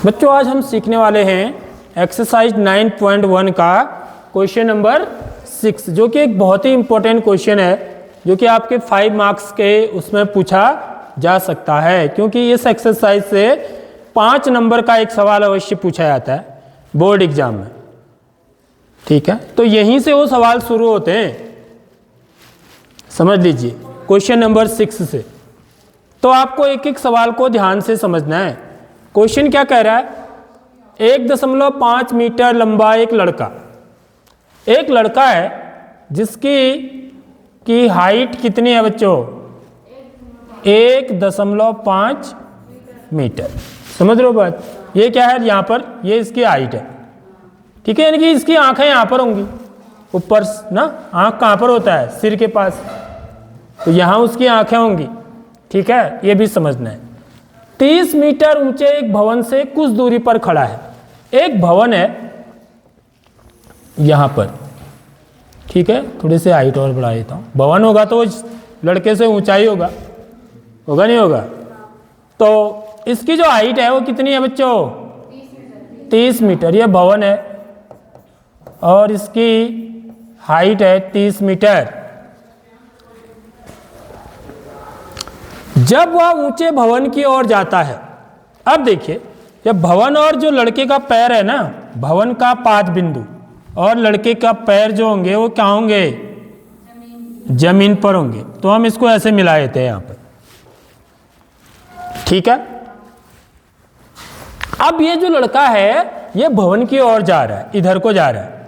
बच्चों आज हम सीखने वाले हैं एक्सरसाइज 9.1 का क्वेश्चन नंबर 6, जो कि एक बहुत ही इंपॉर्टेंट क्वेश्चन है, जो कि आपके 5 मार्क्स के उसमें पूछा जा सकता है, क्योंकि इस एक्सरसाइज से 5 नंबर का एक सवाल अवश्य पूछा जाता है बोर्ड एग्जाम में। ठीक है, तो यहीं से वो सवाल शुरू होते हैं, समझ लीजिए क्वेश्चन नंबर 6 से। तो आपको एक एक सवाल को ध्यान से समझना है। क्वेश्चन क्या कह रहा है, 1.5 मीटर लंबा एक लड़का है जिसकी हाइट कितनी है बच्चों, 1.5 मीटर। समझ रहे हो बात, ये क्या है यहाँ पर, ये इसकी हाइट है। ठीक है, यानी कि इसकी आंखें यहाँ पर होंगी, ऊपर ना आंख कहाँ पर होता है, सिर के पास, तो यहाँ उसकी आंखें होंगी। ठीक है, ये भी समझना है। 30 मीटर ऊंचे एक भवन से कुछ दूरी पर खड़ा है। एक भवन है यहाँ पर, ठीक है, थोड़ी सी हाइट और बढ़ा देता हूँ। भवन होगा तो लड़के से ऊंचाई होगा नहीं होगा? तो इसकी जो हाइट है वो कितनी है बच्चों, 30 मीटर। ये भवन है और इसकी हाइट है 30 मीटर। जब वह ऊंचे भवन की ओर जाता है, अब देखिए, जब भवन और जो लड़के का पैर है ना, भवन का पाद बिंदु और लड़के का पैर जो होंगे वो क्या होंगे, जमीन पर होंगे। तो हम इसको ऐसे मिला देते हैं यहाँ पर। ठीक है, अब ये जो लड़का है ये भवन की ओर जा रहा है, इधर को जा रहा है,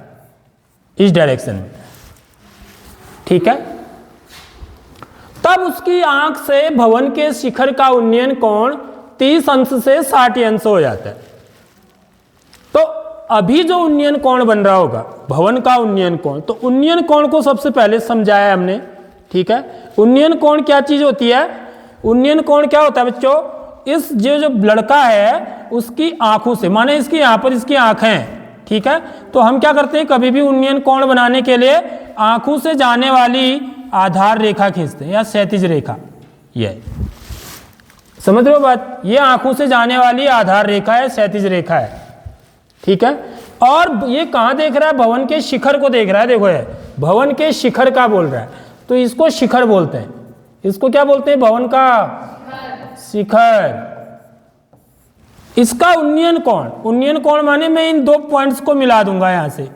इस डायरेक्शन में। ठीक है, तब उसकी आंख से भवन के शिखर का उन्नयन कोण 30 अंश से 60 अंश हो जाता है। तो अभी जो उन्नयन कोण बन रहा होगा, भवन का उन्नयन कोण, तो उन्नयन कोण को सबसे पहले समझाया हमने। ठीक है, उन्नयन कोण क्या चीज होती है, उन्नयन कोण क्या होता है बच्चों, इस जो लड़का है उसकी आंखों से, माने इसकी यहाँ पर इसकी आंखें हैं। ठीक है, तो हम क्या करते हैं, कभी भी उन्नयन कोण बनाने के लिए आंखों से जाने वाली आधार रेखा खींचते हैं या क्षैतिज रेखा। ये समझ रहे हो बात, ये आंखों से जाने वाली आधार रेखा है, क्षैतिज रेखा है। ठीक है, और ये कहाँ देख रहा है, भवन के शिखर को देख रहा है। देखो ये भवन के शिखर का बोल रहा है, तो इसको शिखर बोलते हैं। इसको क्या बोलते हैं, भवन का शिखर। इसका उन्नयन कोण, उन्नयन कोण माने मैं इन 2 पॉइंट्स को मिला दूंगा यहां से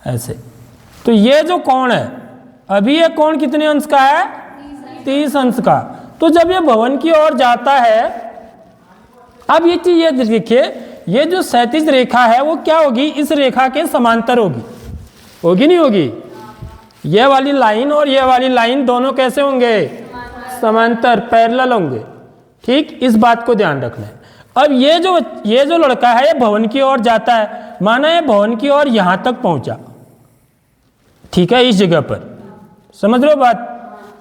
ऐसे। तो ये जो कोण है, अभी ये कोण कितने अंश का है, 30 अंश का। तो जब ये भवन की ओर जाता है, अब ये चीज ये देखिए, ये जो क्षैतिज रेखा है वो क्या होगी, इस रेखा के समांतर होगी नहीं होगी? ये वाली लाइन और ये वाली लाइन दोनों कैसे होंगे, समांतर, पैरेलल होंगे। ठीक, इस बात को ध्यान रखना है। अब ये जो लड़का है ये भवन की ओर जाता है, माना ये भवन की ओर यहां तक पहुंचा। ठीक है, इस जगह पर, समझ रहे हो बात।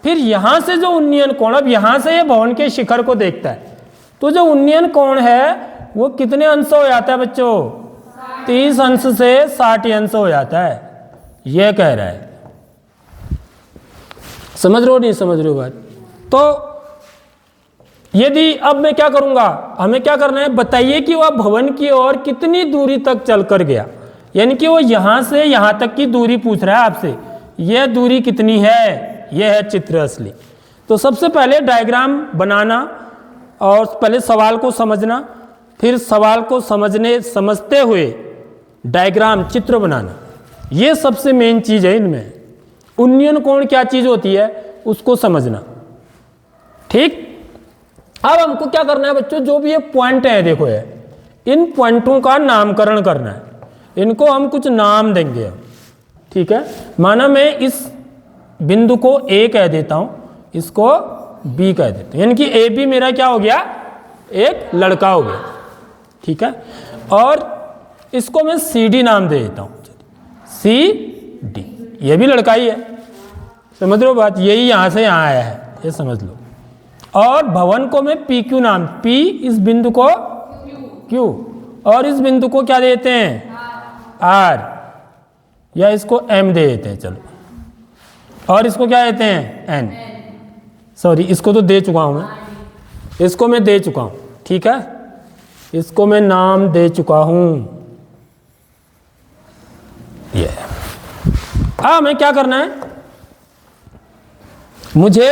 फिर यहां से जो उन्नयन कोण, अब यहां से ये भवन के शिखर को देखता है, तो जो उन्नयन कोण है वो कितने अंश हो जाता है बच्चों, 30 अंश से 60 अंश हो जाता है। ये कह रहा है, समझ रहे हो नहीं समझ रहे हो बात। तो यदि अब मैं क्या करूंगा, हमें क्या करना है, बताइए कि वह भवन की ओर कितनी दूरी तक चल कर गया, यानी कि वो यहां से यहां तक की दूरी पूछ रहा है आपसे। यह दूरी कितनी है, यह है चित्र असली। तो सबसे पहले डायग्राम बनाना और पहले सवाल को समझना, फिर सवाल को समझते हुए डायग्राम चित्र बनाना, यह सबसे मेन चीज है इनमें। उन्नयन कोण क्या चीज होती है उसको समझना। ठीक, अब हमको क्या करना है बच्चों, जो भी ये पॉइंट है देखो, ये इन पॉइंटों का नामकरण करना है। इनको हम कुछ नाम देंगे। ठीक है, माना मैं इस बिंदु को A कह देता हूं, इसको B कह देता हूं, यानी कि AB मेरा क्या हो गया, एक लड़का हो गया। ठीक है, और इसको मैं CD नाम दे देता हूं, CD, ये भी लड़का ही है। समझ लो बात, यही यहां से यहां आया है, ये समझ लो। और भवन को मैं PQ नाम, P इस बिंदु को Q, और इस बिंदु को क्या देते हैं, R, या इसको M दे देते हैं, चलो, और इसको क्या देते हैं, N। सॉरी, इसको तो दे चुका हूं मैं, इसको मैं दे चुका हूं। ठीक है, इसको मैं नाम दे चुका हूं ये। अब हमें क्या करना है, मुझे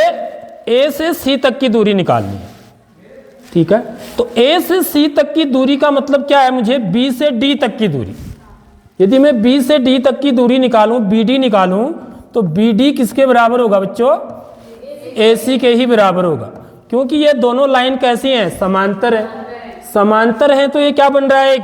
ए से सी तक की दूरी निकालनी है। ठीक है, तो ए से सी तक की दूरी का मतलब क्या है, मुझे बी से डी तक की दूरी। यदि मैं बी से डी तक की दूरी निकालूं, बी डी निकालूं, तो बी डी किसके बराबर होगा बच्चों, ए सी के ही बराबर होगा, क्योंकि ये दोनों लाइन कैसी हैं, समांतर है। समांतर है तो ये क्या बन रहा है, एक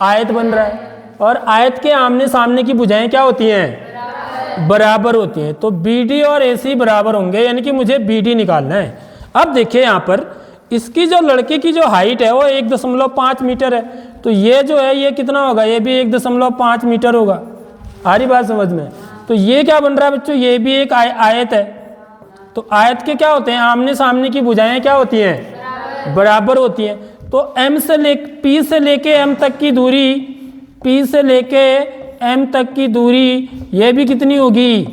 आयत बन रहा है, और आयत के आमने सामने की भुजाएं क्या होती हैं, बराबर होती हैं। तो बी डी और ए सी बराबर होंगे, यानी कि मुझे बी डी निकालना है। अब देखिए यहाँ पर इसकी जो लड़के की जो हाइट है वो 1.5 मीटर है, तो ये जो है ये कितना होगा, ये भी 1.5 मीटर होगा। आ रही बात समझ में? तो ये क्या बन रहा है बच्चों, ये भी एक आयत है। तो आयत के क्या होते हैं, आमने सामने की भुजाएं क्या होती हैं, बराबर होती हैं। तो एम से पी से लेके एम तक की दूरी, पी से लेके एम तक की दूरी ये भी कितनी होगी,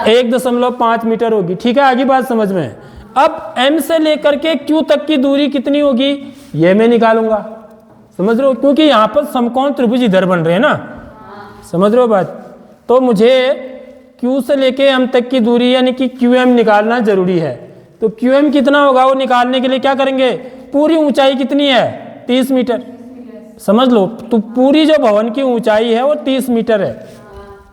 1.5 मीटर होगी। ठीक है, आगे बात समझ में? अब एम से लेकर के क्यू तक की दूरी कितनी होगी, ये मैं निकालूंगा। समझ रहे हो, क्योंकि यहाँ पर समकोण त्रिभुज इधर बन रहे हैं ना, समझ रहे हो बात? तो मुझे क्यू से लेके एम तक की दूरी यानी कि क्यू एम निकालना जरूरी है। तो क्यू एम कितना होगा, वो निकालने के लिए क्या करेंगे, पूरी ऊंचाई कितनी है, 30 मीटर। समझ लो, तो पूरी जो भवन की ऊंचाई है वो 30 मीटर है।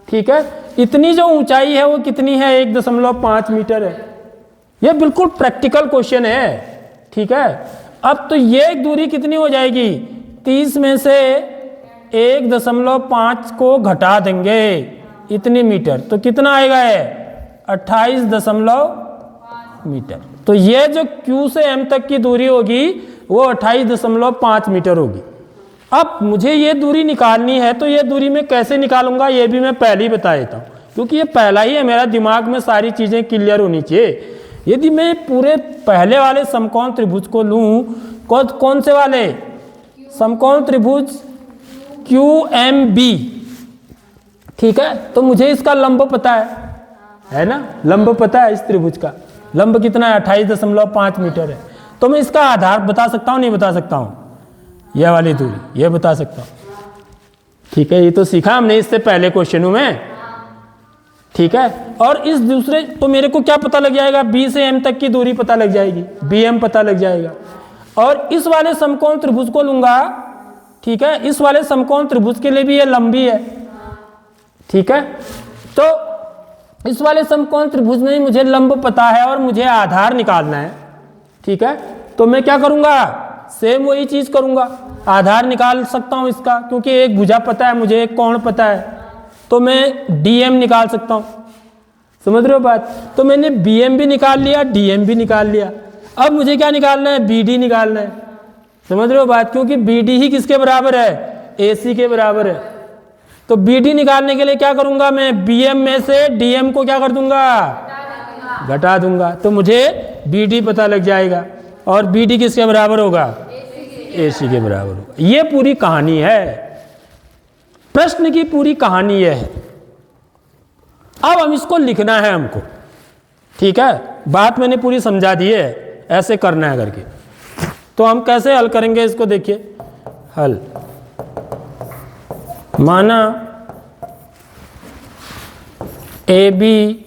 ठीक है, इतनी जो ऊंचाई है वो कितनी है, 1.5 मीटर है। ये बिल्कुल प्रैक्टिकल क्वेश्चन है। ठीक है, अब तो ये दूरी कितनी हो जाएगी, 30 में से 1.5 को घटा देंगे, इतनी मीटर, तो कितना आएगा है, 28 मीटर। तो ये जो Q से M तक की दूरी होगी वो 28.5 मीटर होगी। अब मुझे ये दूरी निकालनी है, तो ये दूरी मैं कैसे निकालूंगा ये भी मैं पहले ही बता देता हूँ, क्योंकि ये पहला ही है, मेरा दिमाग में सारी चीज़ें क्लियर होनी चाहिए। यदि मैं पूरे पहले वाले समकोण त्रिभुज को लूँ, कौन से वाले, समकोण त्रिभुज QMB, ठीक है, तो मुझे इसका लंब पता है ना, लंब पता है, इस त्रिभुज का लंब कितना है, 28.5 मीटर है। तो मैं इसका आधार बता सकता हूँ, नहीं बता सकता हूँ, यह वाली दूरी ये बता सकता हूँ। ठीक है, ये तो सीखा हमने इससे पहले क्वेश्चनों में। ठीक है, और इस दूसरे तो मेरे को क्या पता लग जाएगा, बी से एम तक की दूरी पता लग जाएगी, बी एम पता लग जाएगा। और इस वाले समकोण त्रिभुज को लूंगा, ठीक है, इस वाले समकोण त्रिभुज के लिए भी ये लंबी है। ठीक है, तो इस वाले समकोण त्रिभुज में मुझे लंब पता है और मुझे आधार निकालना है। ठीक है, तो मैं क्या करूंगा, सेम वही चीज करूंगा, आधार निकाल सकता हूं इसका, क्योंकि एक भुजा पता है मुझे, एक कोण पता है, तो मैं डीएम निकाल सकता हूं। समझ रहे हो बात? तो मैंने बीएम भी निकाल लिया, डीएम भी निकाल लिया। अब मुझे क्या निकालना है, बीडी निकालना है। समझ रहे हो बात? क्योंकि बीडी ही किसके बराबर है, एसी के बराबर है। तो बीडी निकालने के लिए क्या करूंगा, मैं बीएम में से डीएम को क्या कर दूंगा, घटा दूंगा, तो मुझे बीडी पता लग जाएगा। और बीडी किसके बराबर होगा, एसी के बराबर होगा। ये पूरी कहानी है, प्रश्न की पूरी कहानी यह है। अब हम इसको लिखना है हमको। ठीक है, बात मैंने पूरी समझा दी है, ऐसे करना है करके। तो हम कैसे हल करेंगे इसको, देखिए हल, माना ए बी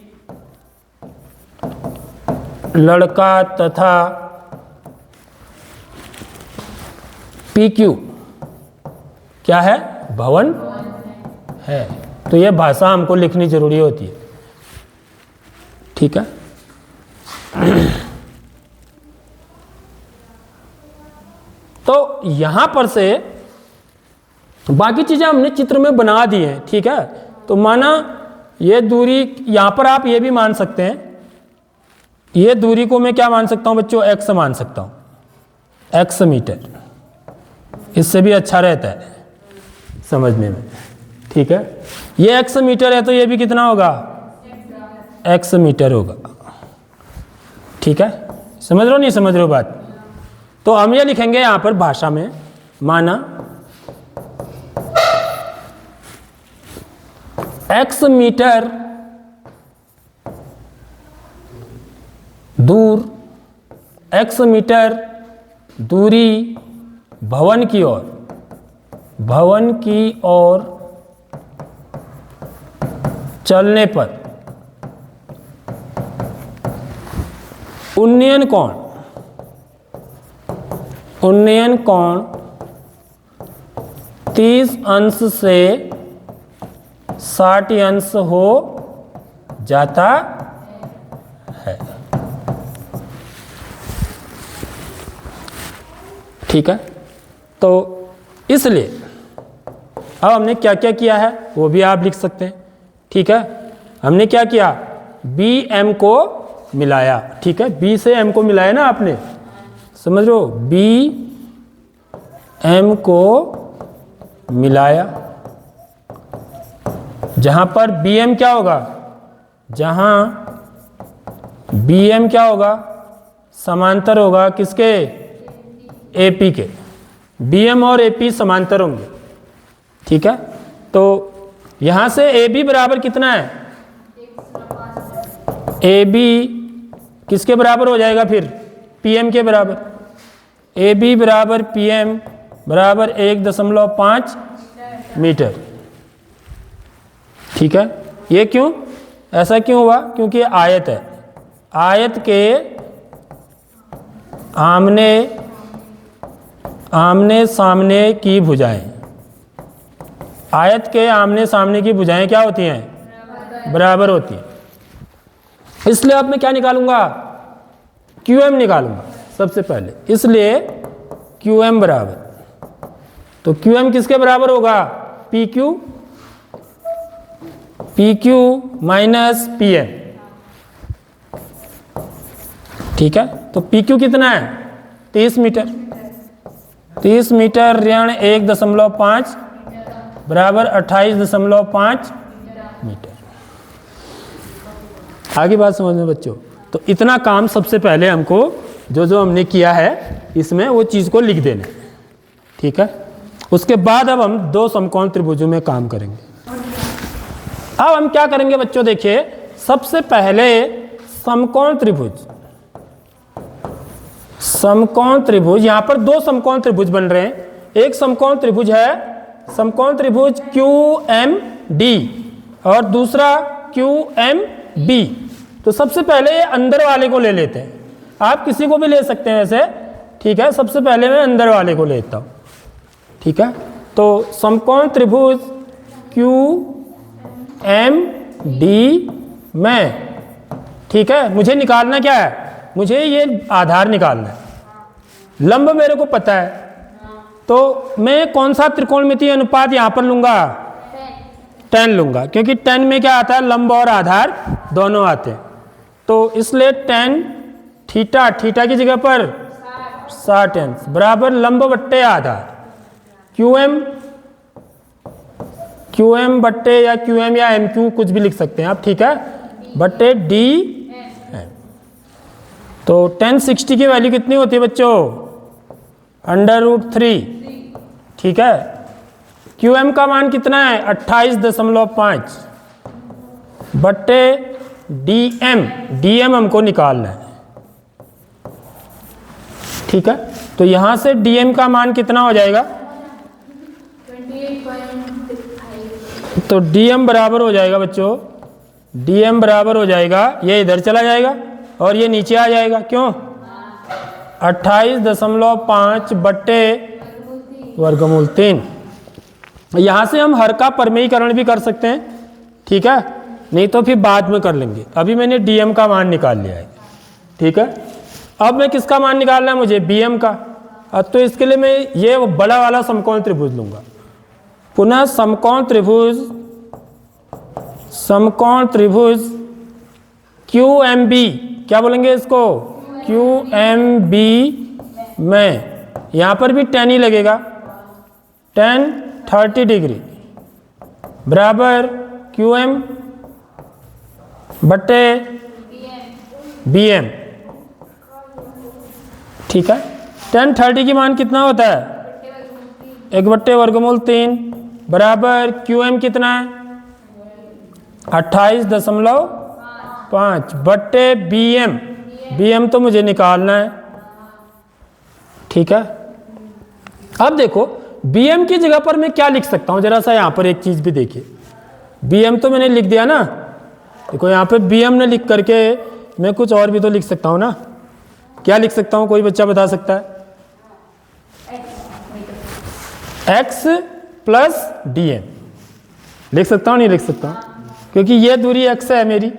लड़का तथा पी क्यू क्या है, भवन है। तो यह भाषा हमको लिखनी जरूरी होती है। ठीक है, तो यहां पर से बाकी चीजें हमने चित्र में बना दी हैं। ठीक है, तो माना ये दूरी, यहां पर आप ये भी मान सकते हैं, ये दूरी को मैं क्या मान सकता हूं बच्चों, x मान सकता हूं, x मीटर, इससे भी अच्छा रहता है समझने में। ठीक है, ये x मीटर है तो ये भी कितना होगा, x मीटर होगा। ठीक है, समझ रहे हो नहीं समझ रहे हो बात? तो हम ये लिखेंगे यहां पर भाषा में, माना x मीटर दूर, x मीटर दूरी भवन की ओर चलने पर उन्नयन कोण 30 अंश से 60 अंश हो जाता है। ठीक है, तो इसलिए अब हमने क्या क्या किया है वो भी आप लिख सकते हैं। ठीक है, हमने क्या किया, बी एम को मिलाया। ठीक है, बी से एम को मिलाया ना आपने, समझ लो, बी एम को मिलाया। जहां पर बी एम क्या होगा, जहां बी एम क्या होगा, समांतर होगा किसके, एपी के। बी एम और एपी समांतर होंगे। ठीक है, तो यहां से ए बी बराबर कितना है, ए बी किसके बराबर हो जाएगा फिर, पी एम के बराबर। ए बी बराबर पी एम बराबर 1.5 मीटर। ठीक है, ये क्यों, ऐसा क्यों हुआ, क्योंकि आयत है, आयत के आमने सामने की भुजाएं, आयत के आमने सामने की भुजाएं क्या होती हैं, बराबर होती हैं। इसलिए अब मैं क्या निकालूंगा, क्यू एम निकालूंगा सबसे पहले। इसलिए क्यू एम बराबर, तो क्यू एम किसके बराबर होगा, P Q minus P M. ठीक है, तो पी क्यू कितना है, 30 मीटर। 30 मीटर ऋण 1.5 बराबर 28.5 मीटर। आगे बात समझ में बच्चों, तो इतना काम सबसे पहले हमको जो हमने किया है इसमें वो चीज़ को लिख देना है। ठीक है, उसके बाद अब हम दो समकोण त्रिभुजों में काम करेंगे। अब हम क्या करेंगे बच्चों, देखिए, सबसे पहले समकोण त्रिभुज, यहां पर दो समकोण त्रिभुज बन रहे हैं। एक समकोण त्रिभुज है समकोण त्रिभुज क्यू एम डी और दूसरा क्यू एम बी। तो सबसे पहले अंदर वाले को ले लेते हैं, आप किसी को भी ले सकते हैं ऐसे। ठीक है, सबसे पहले मैं अंदर वाले को लेता हूं। ठीक है, तो समकोण त्रिभुज क्यू एम डी में, ठीक है, मुझे निकालना क्या है, मुझे ये आधार निकालना है। लंब मेरे को पता है, तो मैं कौन सा त्रिकोणमितीय अनुपात यहां पर लूंगा, 10 लूंगा, क्योंकि 10 में क्या आता है, लंब और आधार दोनों आते हैं। तो इसलिए 10 थीटा, थीटा की जगह पर 60 अंश बराबर लंब बट्टे आधार क्यू एम बट्टे या क्यू एम या एम क्यू कुछ भी लिख सकते हैं आप। ठीक है, बट्टे डी एम। तो 1060 की वैल्यू कितनी होती है बच्चों, √3। ठीक है, क्यू एम का मान कितना है, 28.5 बट्टे डी एम हमको निकालना है। ठीक है, तो यहां से डी एम का मान कितना हो जाएगा, 28.5। तो डी एम बराबर हो जाएगा बच्चों, डी एम बराबर हो जाएगा, ये इधर चला जाएगा और ये नीचे आ जाएगा। क्यों, 28.5 बट्टे वर्गमूल 3। यहां से हम हर का परमेयीकरण भी कर सकते हैं। ठीक है, नहीं तो फिर बाद में कर लेंगे। अभी मैंने डीएम का मान निकाल लिया है। ठीक है, अब मैं किसका मान निकालना है मुझे, बीएम का। अब तो इसके लिए मैं ये बड़ा वाला समकोण त्रिभुज लूंगा। पुनः समकोण त्रिभुज क्यू एम बी, क्या बोलेंगे इसको, क्यू एम बी में यहां पर भी 10 ही लगेगा, 10 30 डिग्री बराबर क्यू एम बट्टे बी एम। ठीक है, 10 30 की मान कितना होता है, 1/वर्गमूल 3 बराबर क्यू एम कितना है, 28.5 बट्टे बी एम तो मुझे निकालना है। ठीक है, अब देखो bm की जगह पर मैं क्या लिख सकता हूं, जरा सा यहां पर एक चीज भी देखिए। bm तो मैंने लिख दिया ना, देखो यहां पे bm ने लिख करके मैं कुछ और भी तो लिख सकता हूं ना। क्या लिख सकता हूं, कोई बच्चा बता सकता है? x प्लस dm लिख सकता हूं, नहीं लिख सकता हूं? क्योंकि ये दूरी x है मेरी,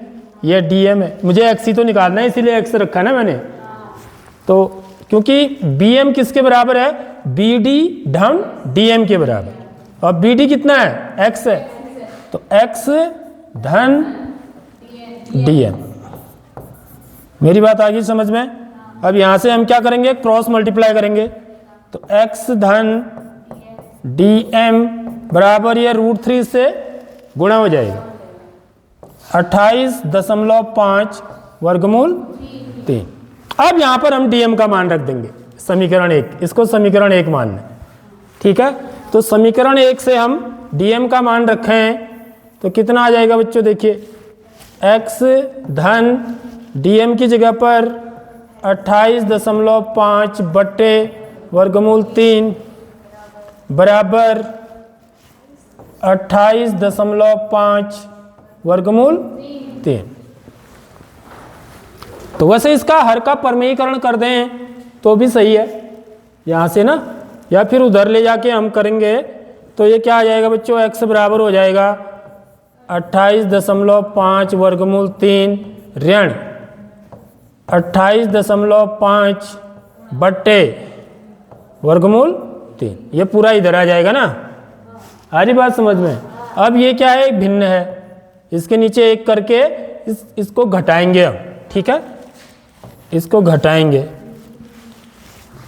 ये dm है, मुझे x ही तो निकालना है, इसीलिए x रखा है ना मैंने। तो क्योंकि bm किसके बराबर है? bd धन dm के बराबर, और bd कितना है? x है, तो x धन dm। मेरी बात आ गई समझ में? अब यहां से हम क्या करेंगे? क्रॉस मल्टीप्लाई करेंगे, तो x धन dm बराबर ये √3 से गुणा हो जाएगा 28.5 वर्गमूल 3। अब यहां पर हम dm का मान रख देंगे, समीकरण 1, इसको समीकरण 1 मान लें, ठीक है। तो समीकरण 1 से हम dm का मान रखें तो कितना आ जाएगा बच्चों? देखिए x धन dm की जगह पर 28.5 बट्टे वर्गमूल 3 बराबर 28.5 वर्गमूल 3। तो वैसे इसका हर का परमेयीकरण कर दें तो भी सही है यहाँ से ना, या फिर उधर ले जाके हम करेंगे तो ये क्या आ जाएगा बच्चों? x बराबर हो जाएगा 28.5 वर्गमूल 3 ऋण 28.5 बट्टे वर्गमूल 3, ये पूरा इधर आ जाएगा ना। आ रही बात समझ में? अब ये क्या है? भिन्न है, इसके नीचे एक करके इसको घटाएंगे हम, ठीक है, इसको घटाएंगे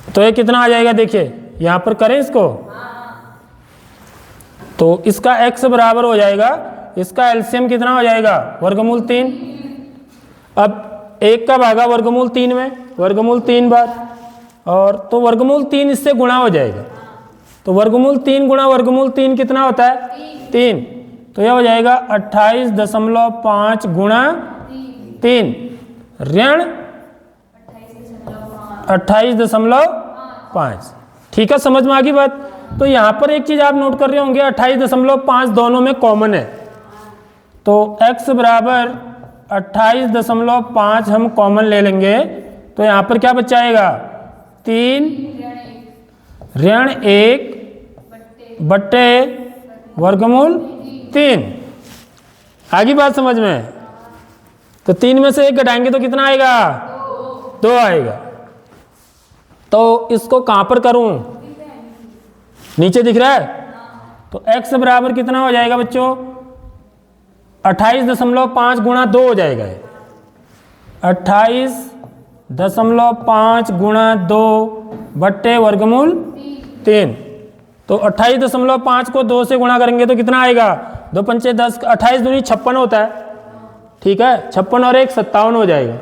तो ये कितना आ जाएगा? देखिए यहां पर करें इसको, तो इसका x बराबर हो जाएगा, इसका एलसीएम कितना हो जाएगा? वर्गमूल 3। अब 1 का भागा वर्गमूल 3 में, वर्गमूल 3 बार, और तो वर्गमूल 3 इससे गुणा हो जाएगा, तो वर्गमूल 3 गुणा वर्गमूल 3 कितना होता है? 3। तो यह हो जाएगा 28.5 गुणा 3 ऋण 28.5। ठीक है, समझ में आ गई बात? तो यहां पर एक चीज आप नोट कर रहे होंगे, 28.5 दोनों में कॉमन है, तो x बराबर 28.5 हम कॉमन ले लेंगे, तो यहां पर क्या बचाएगा? 3 ऋण 1 बट्टे वर्गमूल 3। आगे बात समझ में? तो 3 में से 1 घटाएंगे तो कितना आएगा? 2 आएगा। तो इसको कहां पर करूं? नीचे दिख रहा है, तो x बराबर कितना हो जाएगा बच्चों? 28.5 गुणा 2 हो जाएगा, 28.5 गुणा 2 बट्टे वर्गमूल 3। तो 28.5 को 2 से गुणा करेंगे तो कितना आएगा? 2 पंचे 10, 28 दूनी 56 होता है, ठीक है, 56 और 1 57 हो जाएगा,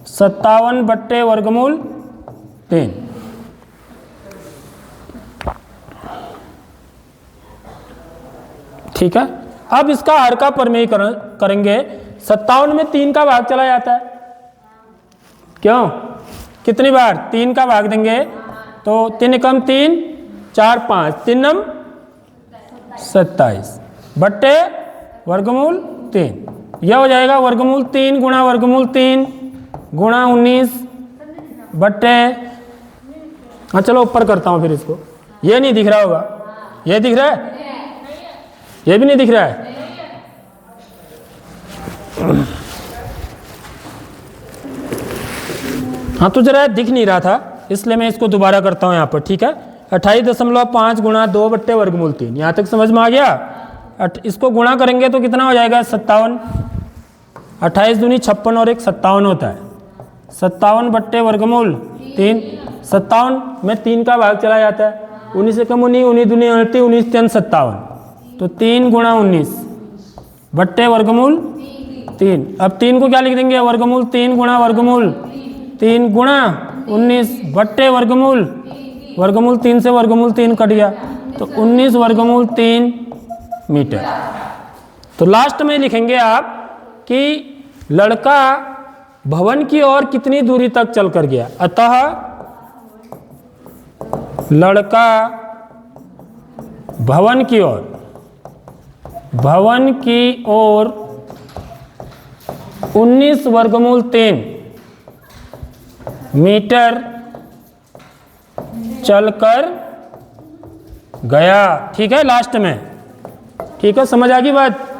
57 बट्टे वर्गमूल 3। ठीक है, अब इसका हर का परमेयीकरण करेंगे। 57 में 3 का भाग चला जाता है, क्यों? कितनी बार? 3 का भाग देंगे तो 3 कम 3 4 5 3 नम 27 बट्टे वर्गमूल 3। यह हो जाएगा वर्गमूल 3 गुणा वर्गमूल 3 गुणा 19 बट्टे, हाँ चलो ऊपर करता हूँ फिर इसको। ये नहीं दिख रहा होगा, ये दिख रहा है? ये भी नहीं दिख रहा है? हाँ तो जरा दिख नहीं रहा था, इसलिए मैं इसको दोबारा करता हूँ यहाँ पर, ठीक है। 28.5 गुणा 2 बट्टे वर्गमूल 3, यहाँ तक समझ में आ गया? इसको गुणा करेंगे तो कितना हो जाएगा? 57। 28 दूनी 56 और 1 57 होता है, 57 बट्टे वर्गमूल 3। 57 में 3 का भाग चला जाता है, 19 से कम 19, 19 दूनी 29, 19 3 57, तो 3 गुणा 19 बट्टे वर्गमूल 3। अब 3 को क्या लिख देंगे? वर्गमूल 3 गुणा वर्गमूल 3 गुणा 19 बट्टे वर्गमूल 3 से वर्गमूल 3 कट गया, तो 19 वर्गमूल 3 मीटर। तो लास्ट में लिखेंगे आप कि लड़का भवन की ओर कितनी दूरी तक चल कर गया, अतः लड़का भवन की ओर 19/3 मीटर चलकर गया। ठीक है, लास्ट में। ठीक है, समझ आ गई बात।